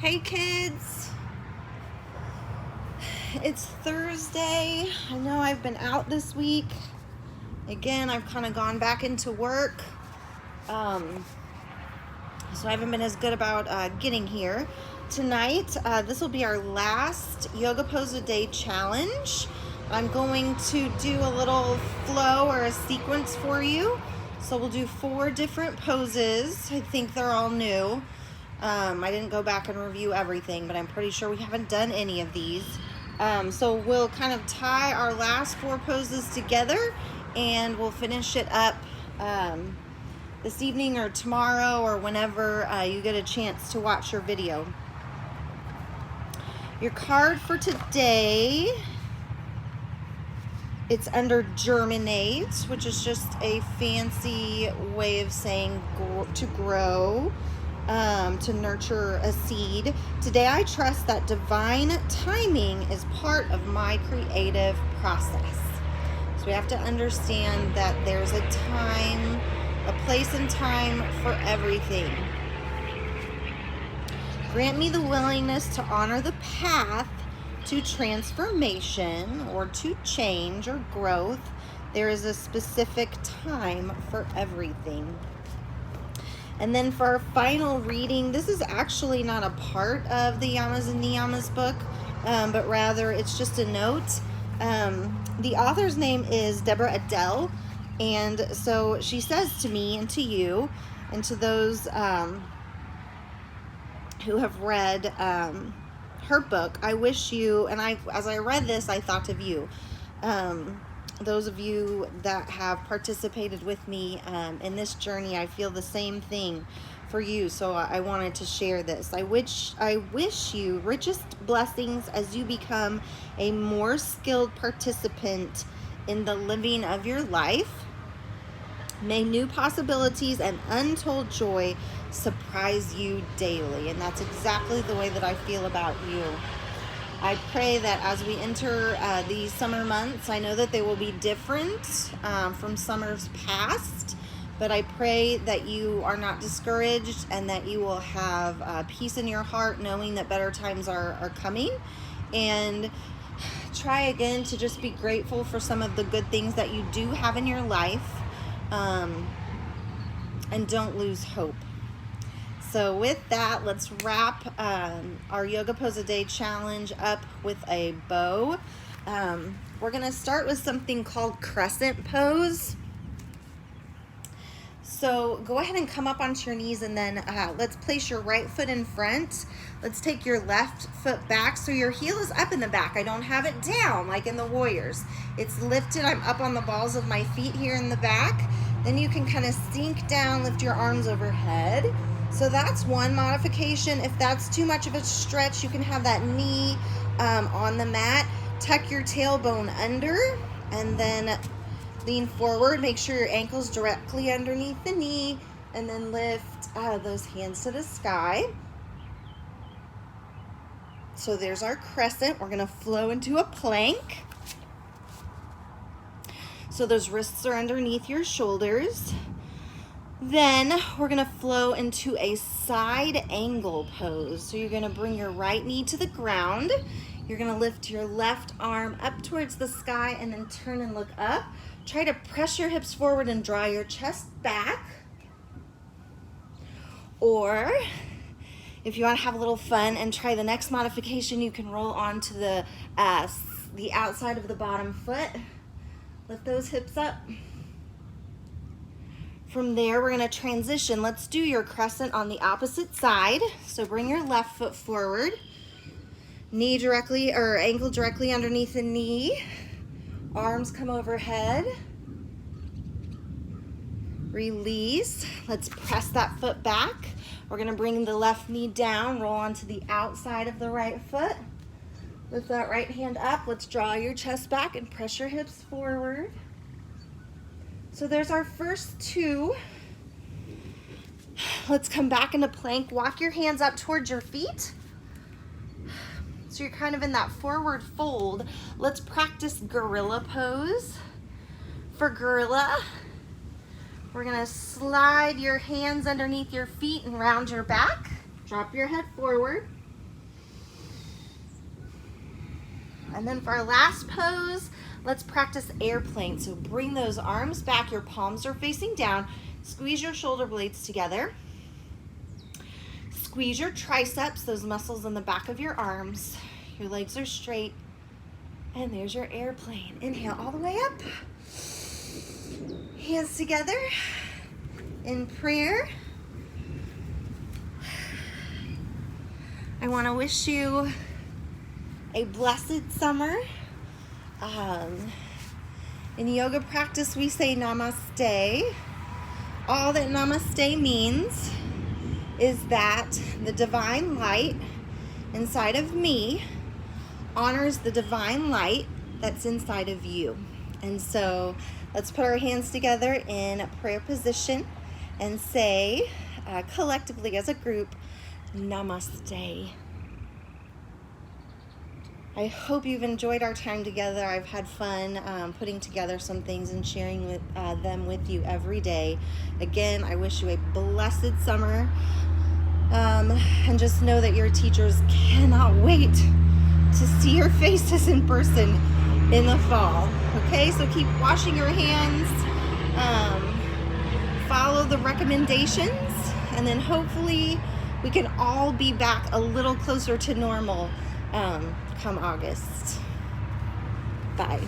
Hey kids, it's Thursday. I know I've been out this week. Again, I've kind of gone back into work. So I haven't been as good about getting here. Tonight, this will be our last Yoga Pose a Day challenge. I'm going to do a little flow or a sequence for you. So we'll do 4 different poses. I think they're all new. I didn't go back and review everything, but I'm pretty sure we haven't done any of these. So we'll kind of tie our last 4 poses together and we'll finish it up this evening or tomorrow or whenever you get a chance to watch your video. Your card for today, it's under germinate, which is just a fancy way of saying to grow. To nurture a seed. Today I trust that divine timing is part of my creative process. So we have to understand that there's a time, a place and time for everything. Grant me the willingness to honor the path to transformation or to change or growth. There is a specific time for everything. And then for our final reading, this is actually not a part of the Yamas and Niyamas book, but rather it's just a note. The author's name is Deborah Adele, and so she says to me and to you and to those who have read her book, I wish you, and as I read this, I thought of you. Those of you that have participated with me in this journey, I feel the same thing for you. So I wanted to share this. I wish you richest blessings as you become a more skilled participant in the living of your life. May new possibilities and untold joy surprise you daily. And that's exactly the way that I feel about you. I pray that as we enter these summer months, I know that they will be different from summers past, but I pray that you are not discouraged and that you will have peace in your heart knowing that better times are coming. And try again to just be grateful for some of the good things that you do have in your life, and don't lose hope. So with that, let's wrap our Yoga Pose a Day challenge up with a bow. We're going to start with something called Crescent pose. So go ahead and come up onto your knees, and then let's place your right foot in front. Let's take your left foot back so your heel is up in the back. I don't have it down like in the Warriors. It's lifted. I'm up on the balls of my feet here in the back. Then you can kind of sink down, lift your arms overhead. So that's one modification. If that's too much of a stretch, you can have that knee on the mat. Tuck your tailbone under and then lean forward. Make sure your ankle's directly underneath the knee, and then lift those hands to the sky. So there's our crescent. We're gonna flow into a plank. So those wrists are underneath your shoulders. Then we're gonna flow into a side angle pose. So you're gonna bring your right knee to the ground. You're gonna lift your left arm up towards the sky and then turn and look up. Try to press your hips forward and draw your chest back. Or if you wanna have a little fun and try the next modification, you can roll onto the outside of the bottom foot. Lift those hips up. From there, we're gonna transition. Let's do your crescent on the opposite side. So bring your left foot forward, knee directly or ankle directly underneath the knee. Arms come overhead. Release. Let's press that foot back. We're gonna bring the left knee down, roll onto the outside of the right foot. Lift that right hand up. Let's draw your chest back and press your hips forward. So there's our first 2. Let's come back into plank. Walk your hands up towards your feet. So you're kind of in that forward fold. Let's practice gorilla pose. For gorilla, we're gonna slide your hands underneath your feet and round your back. Drop your head forward. And then for our last pose, let's practice airplane. So bring those arms back, your palms are facing down. Squeeze your shoulder blades together. Squeeze your triceps, those muscles in the back of your arms. Your legs are straight. And there's your airplane. Inhale all the way up. Hands together in prayer. I want to wish you a blessed summer. In yoga practice, we say namaste. All that namaste means is that the divine light inside of me honors the divine light that's inside of you. And so let's put our hands together in a prayer position and say collectively as a group, namaste. I hope you've enjoyed our time together. I've had fun putting together some things and sharing them with you every day. Again, I wish you a blessed summer. And just know that your teachers cannot wait to see your faces in person in the fall. Okay, so keep washing your hands, follow the recommendations, and then hopefully we can all be back a little closer to normal come August. Bye.